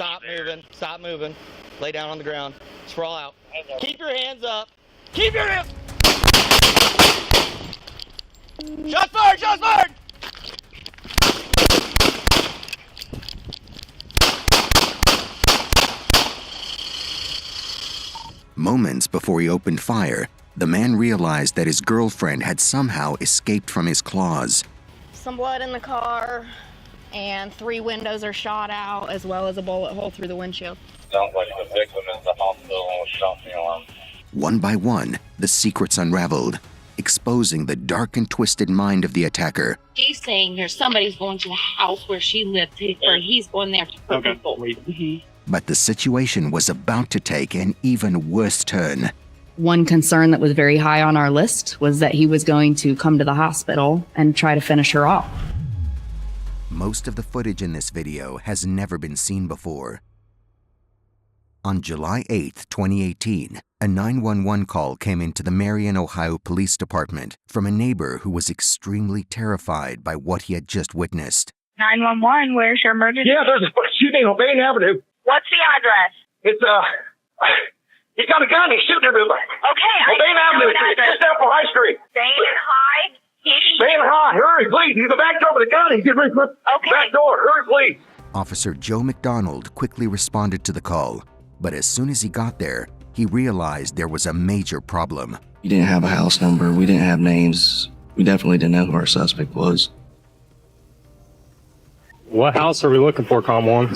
Stop moving. Stop moving. Lay down on the ground. Sprawl out. Keep your hands up. Keep your hands. Shots fired! Shots fired! Moments before he opened fire, the man realized that his girlfriend had somehow escaped from his claws. Some blood in the car, and 3 windows are shot out, as well as a bullet hole through the windshield. Sounds like the victim is in the hospital and was shot in the arm. One by one, the secrets unraveled, exposing the dark and twisted mind of the attacker. She's saying there's somebody's going to the house where she lived, or he's going there to hurt people. But the situation was about to take an even worse turn. One concern that was very high on our list was that he was going to come to the hospital and try to finish her off. Most of the footage in this video has never been seen before. On July 8, 2018, a 911 call came into the Marion, Ohio Police Department from a neighbor who was extremely terrified by what he had just witnessed. 911, where's your emergency? Yeah, there's a shooting on Bain Avenue. What's the address? It's, he's got a gun, he's shooting everybody. Okay, On Bain Avenue, it's just down from High Street. Bain High? Bain High, hurry, please. He's the back door with a gun. He's getting ready for the back door. Hurry, please. Officer Joe McDonald quickly responded to the call, but as soon as he got there, he realized there was a major problem. We didn't have a house number. We didn't have names. We definitely didn't know who our suspect was. What house are we looking for, Com 1?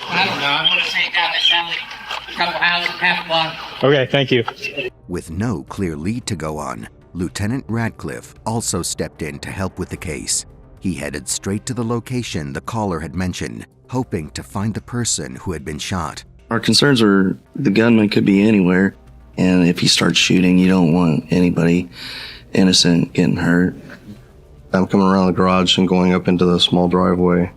I don't know. I want to say down that down a couple houses, half a block. Okay, thank you. With no clear lead to go on, Lieutenant Radcliffe also stepped in to help with the case. He headed straight to the location the caller had mentioned, hoping to find the person who had been shot. Our concerns are the gunman could be anywhere, and if he starts shooting, you don't want anybody innocent getting hurt. I'm coming around the garage and going up into the small driveway,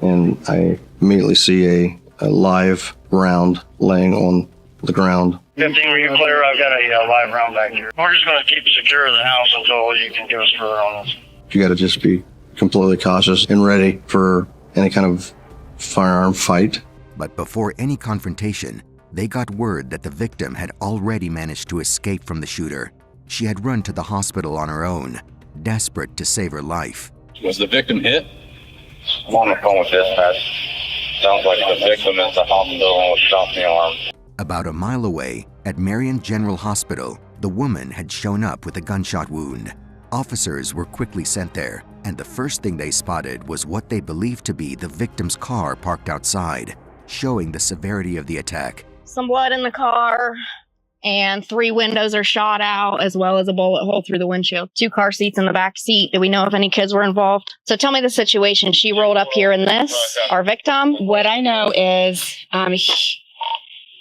and I immediately see a live round laying on the ground. 15, were you clear? I've got a live round back here. We're just going to keep secure the house until you can give us further on this. You got to just be completely cautious and ready for any kind of firearm fight. But before any confrontation, they got word that the victim had already managed to escape from the shooter. She had run to the hospital on her own, desperate to save her life. Was the victim hit? I'm on the phone with dispatch. Sounds like the victim is in the hospital and was shot in the arm. About a mile away, at Marion General Hospital, the woman had shown up with a gunshot wound. Officers were quickly sent there, and the first thing they spotted was what they believed to be the victim's car parked outside, showing the severity of the attack. Some blood in the car, and 3 windows are shot out, as well as a bullet hole through the windshield. 2 car seats in the back seat. Do we know if any kids were involved? So tell me the situation. She rolled up here in this, our victim. What I know is,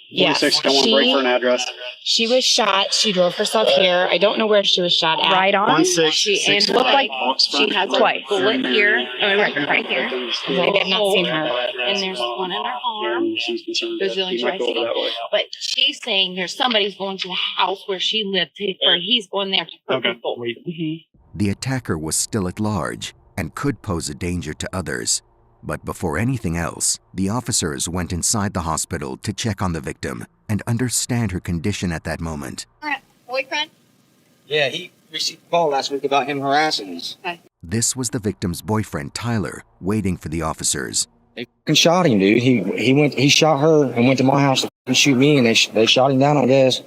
yes, break for an address. she was shot. She drove herself here. I don't know where she was shot at. Right on. She looked like she has a bullet here. Oh, right here. I did not see her. And there's one in her arm. Those are the only two I see. But she's saying there's somebody's going to the house where she lived, or he's going there to hurt people. The attacker was still at large and could pose a danger to others. But before anything else, the officers went inside the hospital to check on the victim and understand her condition at that moment. Boyfriend? Yeah, he received a call last week about him harassing us. This was the victim's boyfriend, Tyler, waiting for the officers. They fucking shot him, dude. He shot her and went to my house to shoot me, and they shot him down, I guess.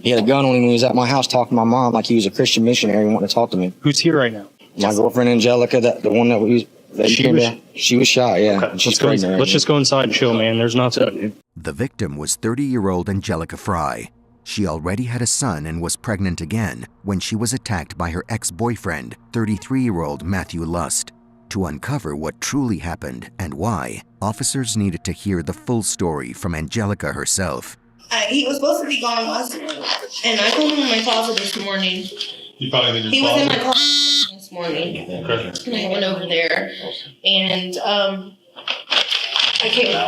He had a gun on him when he was at my house talking to my mom like he was a Christian missionary and wanted to talk to me. Who's here right now? My girlfriend Angelica, the one that she was shot, yeah. Okay, she's pregnant. Let's just go inside and chill, man. There's nothing. The victim was 30-year-old Angelica Fry. She already had a son and was pregnant again when she was attacked by her ex-boyfriend, 33-year-old Matthew Lust. To uncover what truly happened and why, officers needed to hear the full story from Angelica herself. He was supposed to be gone last night, and I found him in my closet this morning. He was in my closet this morning, and I went over there, and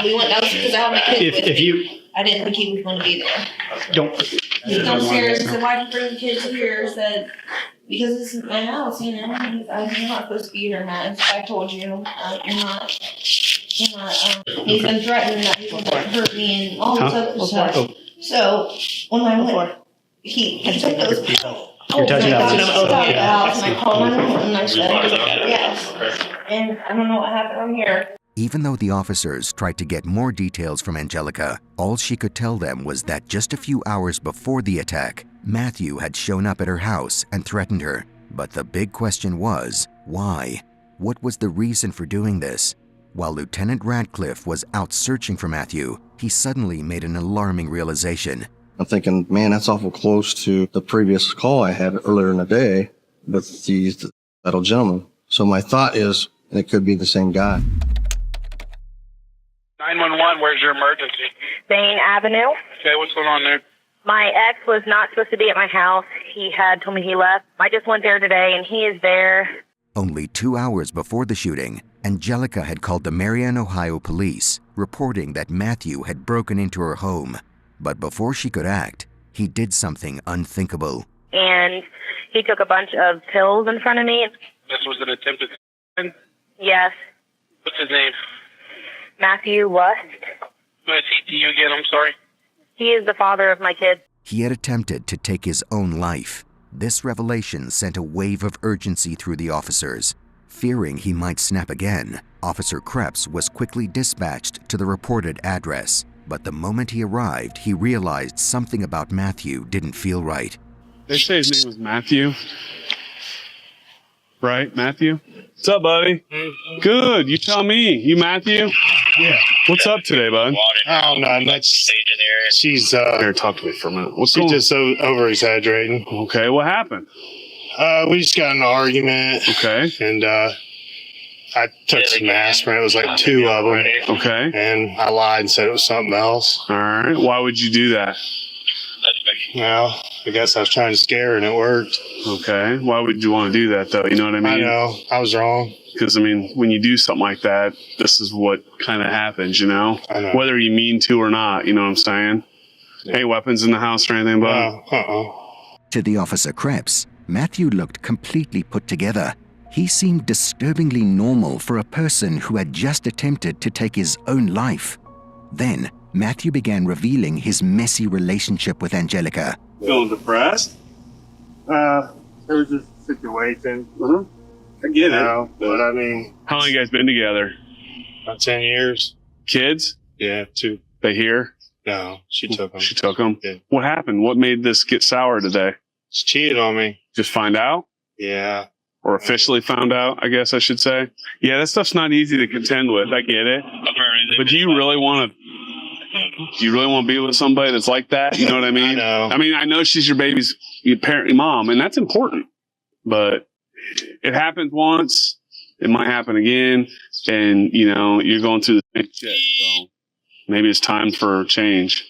we went downstairs because I have my kids with me. I didn't think he was going to be there. Don't. He was downstairs and said, "Why'd you bring the kids here?" Said, Because this is my house, you know. You're not supposed to be here, Matt. I told you, you're not. He's been threatening that he's gonna hurt me and all this other stuff. So when I went, he took those. You're touching my that. God, stop the house, and I called him and I said, yes. And I don't know what happened. I'm here. Even though the officers tried to get more details from Angelica, all she could tell them was that just a few hours before the attack, Matthew had shown up at her house and threatened her. But the big question was, why? What was the reason for doing this? While Lieutenant Radcliffe was out searching for Matthew, he suddenly made an alarming realization. I'm thinking, man, that's awful close to the previous call I had earlier in the day with that old gentleman. So my thought is, it could be the same guy. 911, where's your emergency? Bain Avenue. Okay, what's going on there? My ex was not supposed to be at my house. He had told me he left. I just went there today, and he is there. Only 2 hours before the shooting, Angelica had called the Marion, Ohio police, reporting that Matthew had broken into her home. But before she could act, he did something unthinkable. And he took a bunch of pills in front of me. This was an attempted. Yes. What's his name? Matthew Lust. Who is he to you again? I'm sorry. He is the father of my kids. He had attempted to take his own life. This revelation sent a wave of urgency through the officers. Fearing he might snap again, Officer Krebs was quickly dispatched to the reported address. But the moment he arrived, he realized something about Matthew didn't feel right. They say his name was Matthew. Right, Matthew? What's up, buddy? Good. You tell me. You Matthew? Yeah. What's up today, bud? Oh, no, that's. She's Here, talk to me for a minute. What's she's going on? just over exaggerating. Okay, what happened? We just got in an argument. Okay. And I took some aspirin. It was like 2 of them. Okay. And I lied and said it was something else. All right. Why would you do that? Well, I guess I was trying to scare her and it worked. Okay. Why would you want to do that, though? You know what I mean? I know. I was wrong. Because, I mean, when you do something like that, this is what kind of happens, you know? I know. Whether you mean to or not, you know what I'm saying? Any weapons in the house or anything, bud? To the Officer Krebs, Matthew looked completely put together. He seemed disturbingly normal for a person who had just attempted to take his own life. Then, Matthew began revealing his messy relationship with Angelica. Feeling depressed? It was just a situation. I get it. But I mean. How long you guys been together? About 10 years. Kids? Yeah, 2. They here? No, she took them. She took them? Yeah. What happened? What made this get sour today? She cheated on me. Just find out? Yeah. Or officially found out, I guess I should say. Yeah, that stuff's not easy to contend with. I get it. But do you really want to be with somebody that's like that? You know what I mean? I know she's your baby's mom, and that's important. But it happened once. It might happen again. And, you know, you're going through the same shit. So maybe it's time for a change.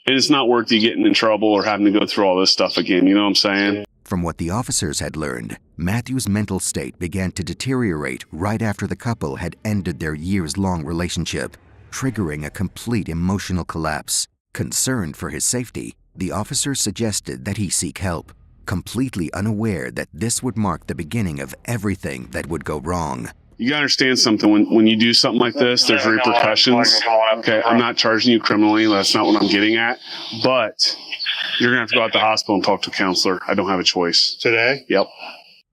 And it's not worth you getting in trouble or having to go through all this stuff again. You know what I'm saying? From what the officers had learned, Matthew's mental state began to deteriorate right after the couple had ended their years-long relationship, triggering a complete emotional collapse. Concerned for his safety, the officers suggested that he seek help, completely unaware that this would mark the beginning of everything that would go wrong. You gotta understand something. When you do something like this, there's repercussions. Okay, I'm not charging you criminally. That's not what I'm getting at. But you're gonna have to go out to the hospital and talk to a counselor. I don't have a choice. Today? Yep.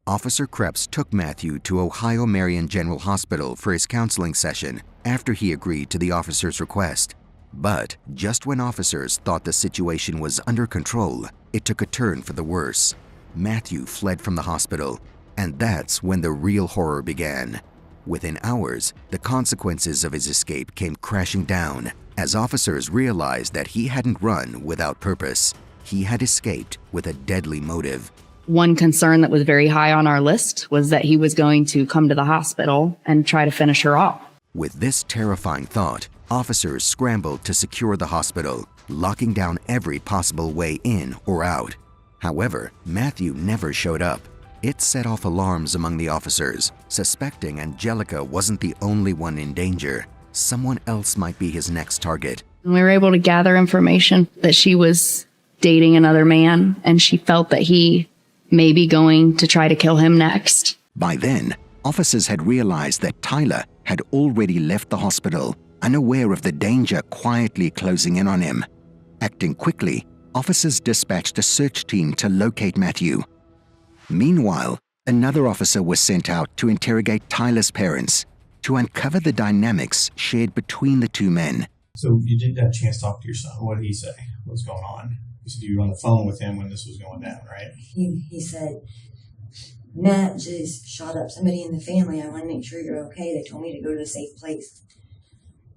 Officer Krebs took Matthew to Ohio Marion General Hospital for his counseling session after he agreed to the officer's request. But just when officers thought the situation was under control, it took a turn for the worse. Matthew fled from the hospital, and that's when the real horror began. Within hours, the consequences of his escape came crashing down as officers realized that he hadn't run without purpose. He had escaped with a deadly motive. One concern that was very high on our list was that he was going to come to the hospital and try to finish her off. With this terrifying thought, officers scrambled to secure the hospital, locking down every possible way in or out. However, Matthew never showed up. It set off alarms among the officers, suspecting Angelica wasn't the only one in danger. Someone else might be his next target. We were able to gather information that she was dating another man, and she felt that he maybe going to try to kill him next. By then, officers had realized that Tyler had already left the hospital, unaware of the danger quietly closing in on him. Acting quickly, officers dispatched a search team to locate Matthew. Meanwhile, another officer was sent out to interrogate Tyler's parents to uncover the dynamics shared between the two men. So you did have a chance to talk to your son. What did he say? What's going on? You said you were on the phone with him when this was going down, right? He said, Matt just shot up somebody in the family. I want to make sure you're okay. They told me to go to a safe place,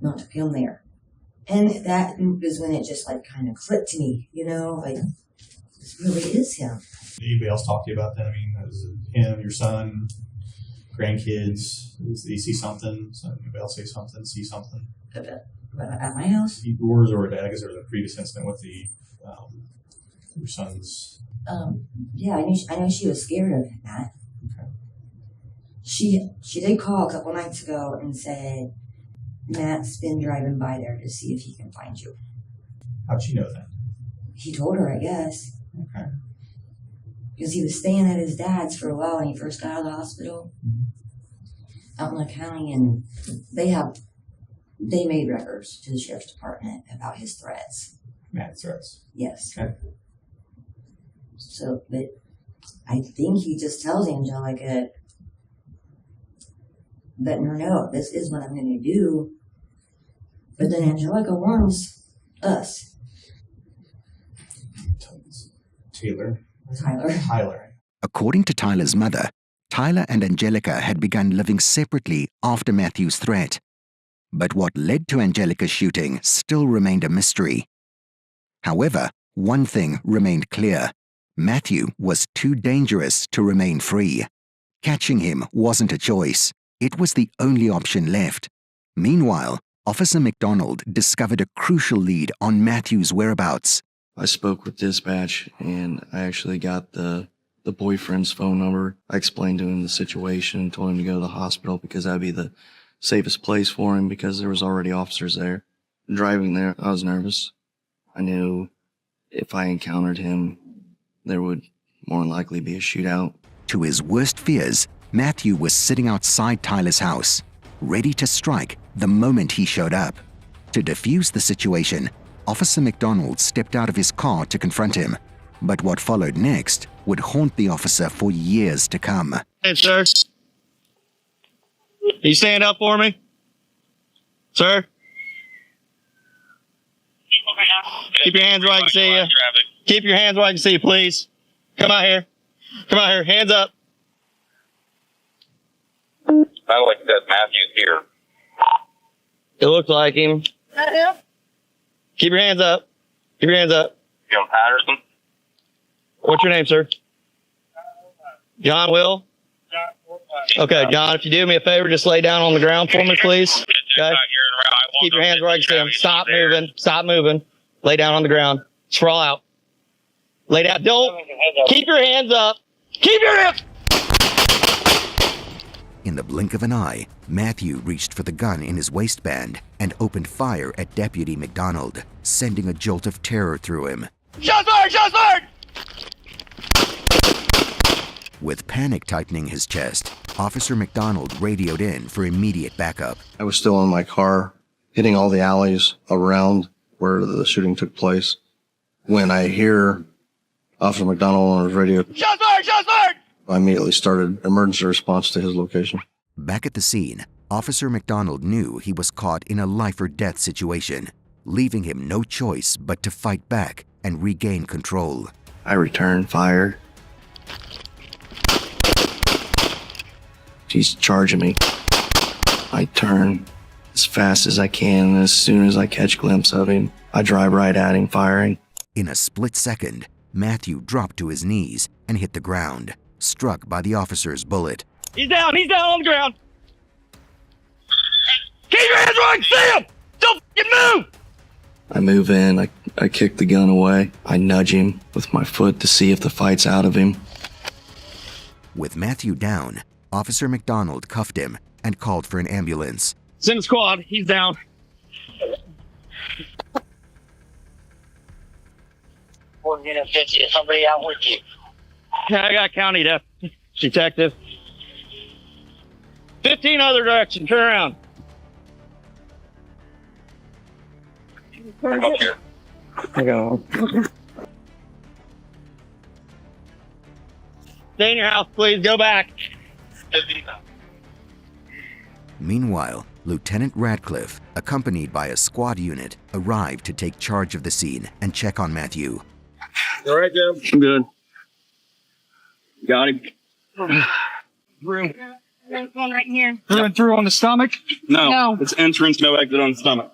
not to film there. And that was when it just like kind of clicked to me, you know, like this really is him. Did anybody else talk to you about that? I mean, was it him, your son, grandkids? Did you see something? Anybody else say something, see something? At my house? Yours or dad? I guess there was a previous incident with your son's. Yeah, I know she was scared of that. Okay. She did call a couple nights ago and said, Matt's been driving by there to see if he can find you. How'd she know that? He told her, I guess. Okay. Because he was staying at his dad's for a while when he first got out of the hospital. Out in the county, and they made records to the sheriff's department about his threats. Matt's threats? Yes. Okay. So, but I think he just tells Angelica, letting her know, this is what I'm going to do. But then Angelica warns us. Tyler. According to Tyler's mother, Tyler and Angelica had begun living separately after Matthew's threat. But what led to Angelica's shooting still remained a mystery. However, one thing remained clear. Matthew was too dangerous to remain free. Catching him wasn't a choice. It was the only option left. Meanwhile, Officer McDonald discovered a crucial lead on Matthew's whereabouts. I spoke with dispatch and I actually got the boyfriend's phone number. I explained to him the situation and told him to go to the hospital because that'd be the safest place for him because there was already officers there. Driving there, I was nervous. I knew if I encountered him, there would more than likely be a shootout. To his worst fears, Matthew was sitting outside Tyler's house, ready to strike the moment he showed up. To defuse the situation, Officer McDonald stepped out of his car to confront him. But what followed next would haunt the officer for years to come. Hey, sir. Can you stand up for me? Sir? Keep your hands where I can see you. Keep your hands where I can see you, please. Come out here. Come out here. Hands up. Sounds like that Matthew's here. It looks like him. Keep your hands up. Keep your hands up. John Patterson? What's your name, sir? John Will? Okay, John, if you do me a favor, just lay down on the ground for me, please. Okay? Keep your hands where I can see them. Stop moving. Stop moving. Lay down on the ground. Sprawl out. Lay down. Don't. Keep your hands up. Keep your hands. In the blink of an eye, Matthew reached for the gun in his waistband and opened fire at Deputy McDonald, sending a jolt of terror through him. Shots fired! Shots fired! With panic tightening his chest, Officer McDonald radioed in for immediate backup. I was still in my car, hitting all the alleys around where the shooting took place, when I hear Officer McDonald on his radio. Shots fired! Shots fired! I immediately started emergency response to his location. Back at the scene, Officer McDonald knew he was caught in a life or death situation, leaving him no choice but to fight back and regain control. I returned fire. He's charging me. I turn as fast as I can, and as soon as I catch a glimpse of him, I drive right at him, firing. In a split second, Matthew dropped to his knees and hit the ground, struck by the officer's bullet. He's down on the ground. Keep your hands where I can see him. Don't fucking move. I move in, I kick the gun away. I nudge him with my foot to see if the fight's out of him. With Matthew down, Officer McDonald cuffed him and called for an ambulance. Send a squad. He's down. We're gonna get somebody out with you. I got county detective. 15 other direction. Turn around. Up here. I go. Stay in your house, please. Go back. Meanwhile, Lieutenant Radcliffe, accompanied by a squad unit, arrived to take charge of the scene and check on Matthew. You all right, Jim? I'm good. Got him. Room. There's one right here. Through and through on the stomach? No. It's entrance, no exit on the stomach.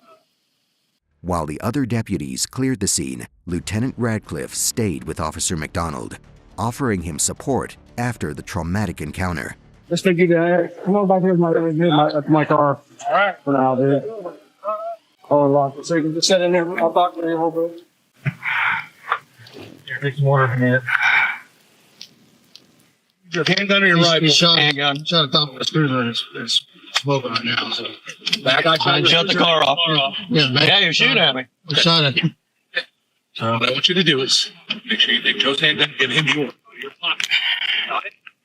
While the other deputies cleared the scene, Lieutenant Radcliffe stayed with Officer McDonald, offering him support after the traumatic encounter. Let's take you there. Come on back here to my car. All right. For now, dude. Hold on. So you can just sit in there. I'll talk to you a little bit. Here, take some water from it. Your handgun or your rifle? Handgun. Shot at the top of the screwdriver. It's smoking right now. So. Back. I shut the car off. Yeah, you're shooting at me. I shot at him. So what I want you to do is make sure you take Joe's handgun and give him your pocket.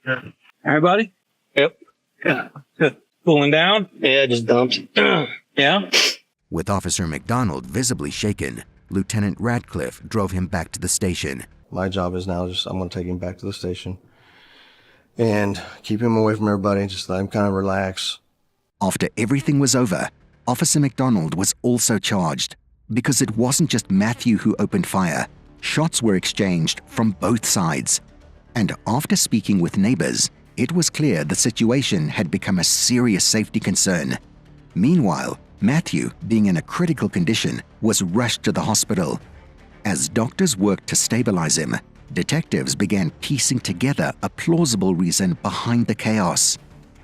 All right, buddy? Yep. Yeah. Good. Cooling down? Yeah, just dumped. Yeah? With Officer McDonald visibly shaken, Lieutenant Radcliffe drove him back to the station. My job is now I'm going to take him back to the station and keep him away from everybody, just let him kind of relax. After everything was over, Officer McDonald was also charged because it wasn't just Matthew who opened fire. Shots were exchanged from both sides. And after speaking with neighbors, it was clear the situation had become a serious safety concern. Meanwhile, Matthew, being in a critical condition, was rushed to the hospital. As doctors worked to stabilize him, detectives began piecing together a plausible reason behind the chaos.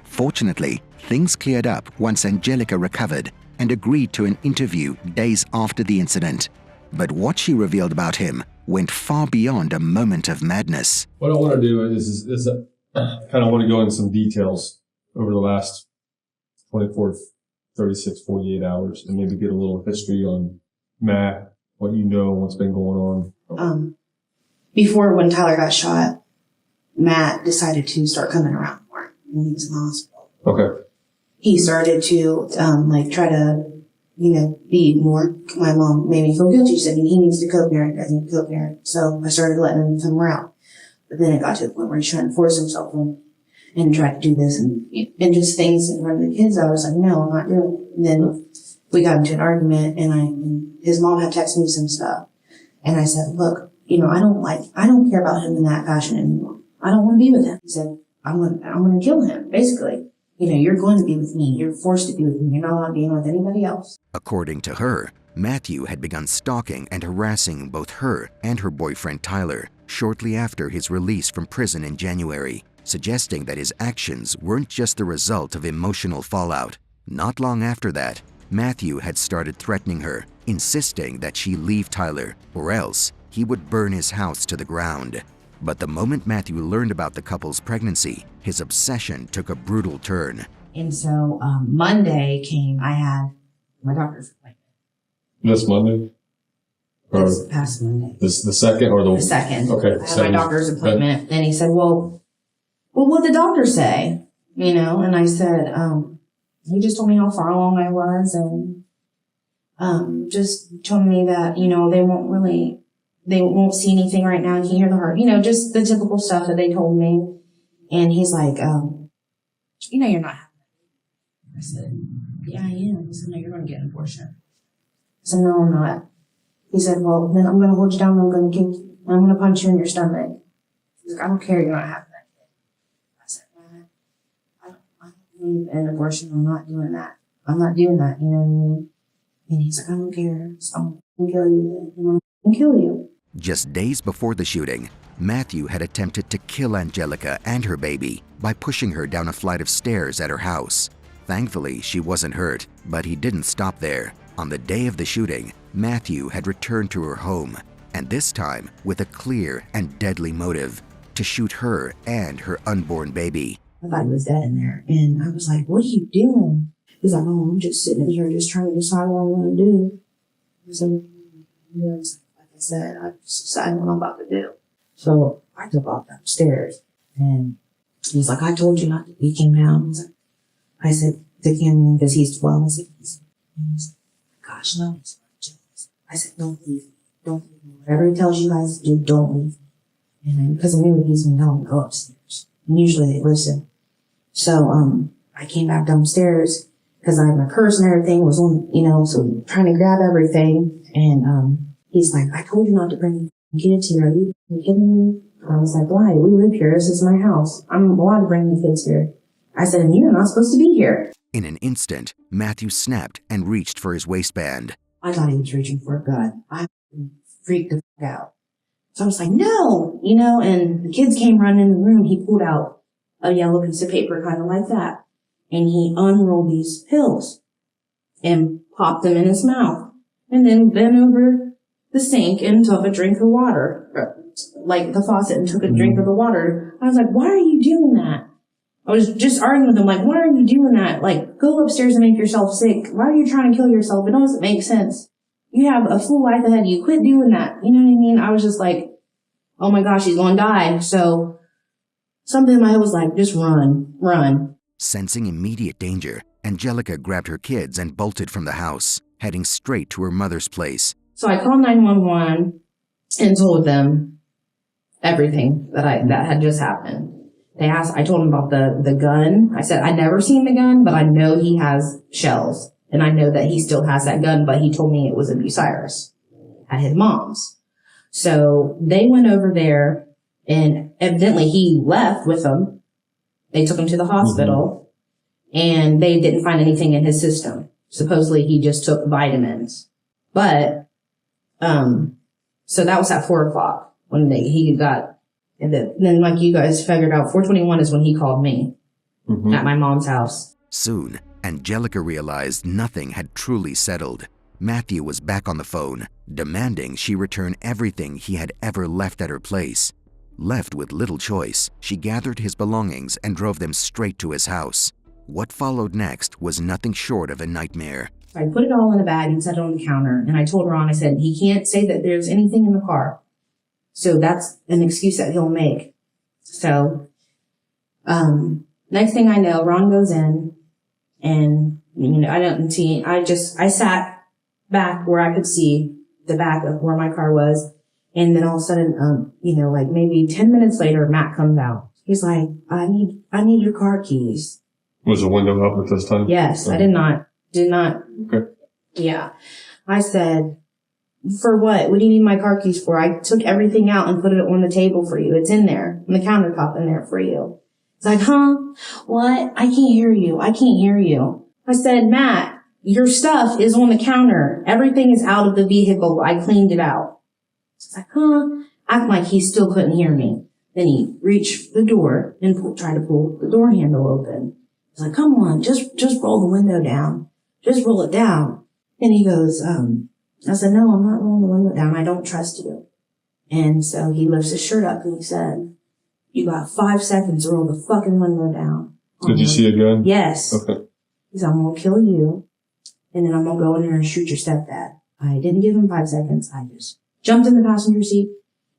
Fortunately, things cleared up once Angelica recovered and agreed to an interview days after the incident. But what she revealed about him went far beyond a moment of madness. What I want to do is kind of want to go into some details over the last 24, 36, 48 hours and maybe get a little history on Matt, what you know, what's been going on. Before when Tyler got shot, Matt decided to start coming around more when he was in the hospital. Okay. He started to try to, be more. My mom made me feel guilty. She said he needs to co-parent. I need to co-parent. So I started letting him come around. But then it got to the point where he's trying to force himself and try to do this and just things in front of the kids. I was like, no, I'm not doing it. And then we got into an argument and his mom had texted me some stuff. And I said, look, I don't care about him in that fashion anymore. I don't want to be with him. He said, I'm going to kill him, basically. You're going to be with me. You're forced to be with me. You're not allowed to be with anybody else. According to her, Matthew had begun stalking and harassing both her and her boyfriend Tyler shortly after his release from prison in January, suggesting that his actions weren't just the result of emotional fallout. Not long after that, Matthew had started threatening her, insisting that she leave Tyler, or else he would burn his house to the ground. But the moment Matthew learned about the couple's pregnancy, his obsession took a brutal turn. And so Monday came, I had my doctor's appointment. This Monday? This past Monday. The second or The second. Okay. I had my doctor's appointment. And he said, well, what did the doctor say? And I said, he just told me how far along I was and just told me that, they won't see anything right now. You can hear the heart, just the typical stuff that they told me. And he's like, you're not having it. I said, yeah, I am. He said, no, you're going to get an abortion. I said, no, I'm not. He said, well, then I'm going to hold you down and I'm going to kick you. I'm going to punch you in your stomach. He's like, I don't care. You're not having that kid. I said, man, I don't believe in abortion. I'm not doing that. I'm not doing that. You know what I mean? And he's like, I don't care. So I'm going to kill you. I'm going to kill you. Just days before the shooting, Matthew had attempted to kill Angelica and her baby by pushing her down a flight of stairs at her house. Thankfully, she wasn't hurt, but he didn't stop there. On the day of the shooting, Matthew had returned to her home, and this time with a clear and deadly motive: to shoot her and her unborn baby. I thought he was dead in there, and I was like, what are you doing? He's like, oh, I'm just sitting in here just trying to decide what I'm going to do. So, like I said, I just decided what I'm about to do. So I took off upstairs. And he's like, I told you not to. He came down. I said, to Cameron, because he's 12. I said, gosh, no. I said, don't leave. Don't leave. Whatever he tells you guys to do, don't leave. And because I knew he's going to tell them to go upstairs. And usually they listen. So, I came back downstairs because I had my purse and everything was on, so trying to grab everything. And, he's like, I told you not to bring kids here. Are you kidding me? I was like, why? We live here. This is my house. I'm allowed to bring the kids here. I said, and you're not supposed to be here. In an instant, Matthew snapped and reached for his waistband. I thought he was reaching for a gun. I freaked the fuck out. So I was like, no, and the kids came running in the room. He pulled out a yellow piece of paper, kind of like that. And he unrolled these pills and popped them in his mouth. And then bent over the sink and took a drink of water, like the faucet, and took a drink of the water. I was like, why are you doing that? I was just arguing with him, like, why are you doing that? Like, go upstairs and make yourself sick. Why are you trying to kill yourself? It doesn't make sense. You have a full life ahead of you. Quit doing that. You know what I mean? I was just like, oh my gosh, he's going to die. So something in my head was like, just run. Sensing immediate danger, Angelica grabbed her kids and bolted from the house, heading straight to her mother's place. So I called 911 and told them everything that had just happened. I told him about the gun. I said, I'd never seen the gun, but I know he has shells. And I know that he still has that gun, but he told me it was a Bucyrus at his mom's. So they went over there, and evidently he left with them. They took him to the hospital, and they didn't find anything in his system. Supposedly he just took vitamins. But, so that was at 4:00 when he got. And then, like you guys figured out, 4:21 is when he called me at my mom's house. Soon, Angelica realized nothing had truly settled. Matthew was back on the phone, demanding she return everything he had ever left at her place. Left with little choice, she gathered his belongings and drove them straight to his house. What followed next was nothing short of a nightmare. I put it all in a bag and set it on the counter. And I told Ron, I said, he can't say that there's anything in the car. So that's an excuse that he'll make. So, next thing I know, Ron goes in and, I sat back where I could see the back of where my car was. And then all of a sudden, like maybe 10 minutes later, Matt comes out. He's like, I need your car keys. Was the window up at this time? Yes, I did not. Okay. Yeah. I said, for what? What do you need my car keys for? I took everything out and put it on the table for you. It's in there, on the countertop in there for you. It's like, huh? What? I can't hear you. I said, Matt, your stuff is on the counter. Everything is out of the vehicle. I cleaned it out. It's like, huh? Acting like he still couldn't hear me. Then he reached the door and tried to pull the door handle open. He's like, come on, just roll the window down. Just roll it down. And he goes, I said, no, I'm not rolling the window down. I don't trust you. And so he lifts his shirt up and he said, you got 5 seconds to roll the fucking window down. Did you see a gun? Yes. Okay. He said, I'm going to kill you. And then I'm going to go in there and shoot your stepdad. I didn't give him 5 seconds. I just jumped in the passenger seat.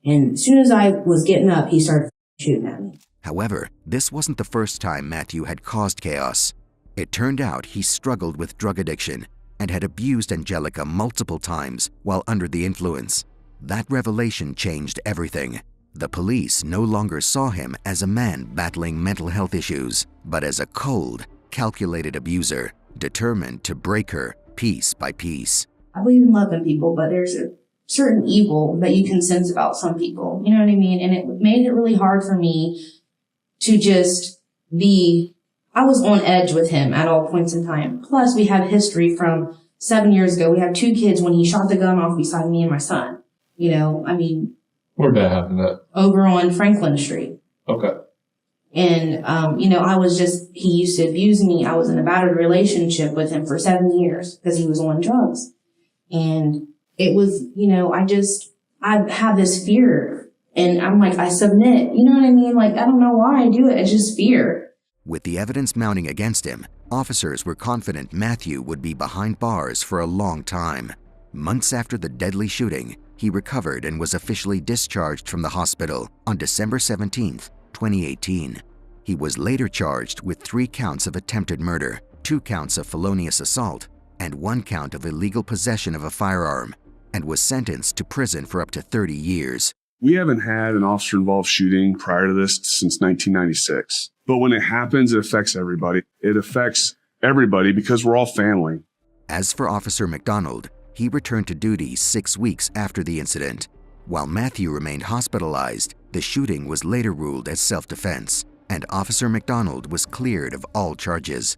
And as soon as I was getting up, he started shooting at me. However, this wasn't the first time Matthew had caused chaos. It turned out he struggled with drug addiction and had abused Angelica multiple times while under the influence. That revelation changed everything. The police no longer saw him as a man battling mental health issues, but as a cold, calculated abuser, determined to break her piece by piece. I believe in loving people, but there's a certain evil that you can sense about some people. You know what I mean? And it made it really hard for me to just be... I was on edge with him at all points in time. Plus, we have history from 7 years ago. We have 2 kids when he shot the gun off beside me and my son. Where'd that happen at? Over on Franklin Street. Okay. And, he used to abuse me. I was in a battered relationship with him for 7 years because he was on drugs. And it was, I have this fear and I'm like, I submit, you know what I mean? Like, I don't know why I do it. It's just fear. With the evidence mounting against him, officers were confident Matthew would be behind bars for a long time. Months after the deadly shooting, he recovered and was officially discharged from the hospital on December 17, 2018. He was later charged with 3 counts of attempted murder, 2 counts of felonious assault, and 1 count of illegal possession of a firearm, and was sentenced to prison for up to 30 years. We haven't had an officer-involved shooting prior to this since 1996. But when it happens, it affects everybody. It affects everybody because we're all family. As for Officer McDonald, he returned to duty 6 weeks after the incident. While Matthew remained hospitalized, the shooting was later ruled as self-defense, and Officer McDonald was cleared of all charges.